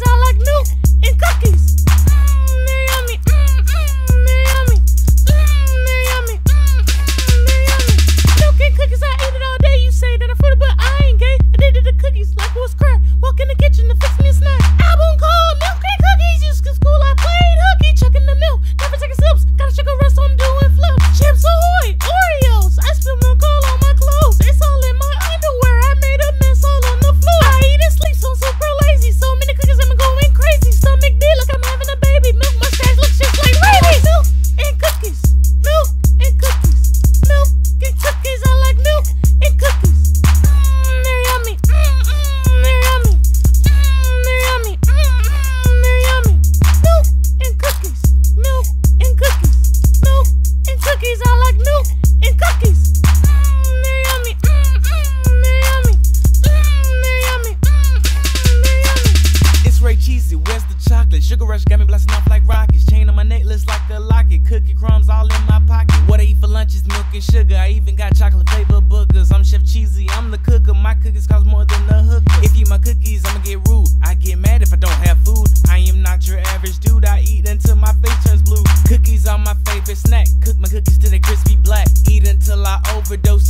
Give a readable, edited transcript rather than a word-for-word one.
I like milk and cookies. They're yummy. They're yummy. They're yummy. They're yummy. Milk and cookies, I eat it all day. You say that I'm fruity, but I ain't gay. Addicted to cookies like it was crack. Walk in the kitchen to fix me a snack. Album called Milk and Cookies. Used to school, I played hooky, chucking the milk, never taking sips. Got a sugar rush, so I'm doing flips. Chips Ahoy, Oreos. I spill milk all on my clothes. It's all in my underwear. I made a mess all on the floor. I eat and sleep, so I'm super lazy. So many cookies, I'm going crazy. Stomach big like I'm having a baby. Milk mustache looks just like rabies. Milk and cookies. Milk and cookies. Milk and cookies. I like milk and cookies. They're yummy. They're yummy. They're yummy. They're yummy. Milk and cookies. Milk and cookies. Milk and cookies. I like milk and cookies. They're yummy. They're yummy. They're yummy. They're yummy. It's Ray Cheesy, where's the chocolate? Sugar Rush got me blasting off like rockets. Chain on my necklace like a locket. Cookie crumbs all in my pocket. What I eat for lunch is milk and sugar. I even got chocolate flavored boogers. I'm Chef Cheesy, I'm the cooker. My cookies cost more than a hooker. If you eat my cookies, I'ma get rude. I get mad if I don't have food. I am not your average dude. I eat until my face turns blue. Cookies are my favorite snack. Cook my cookies till they crispy black. Eat until I overdose.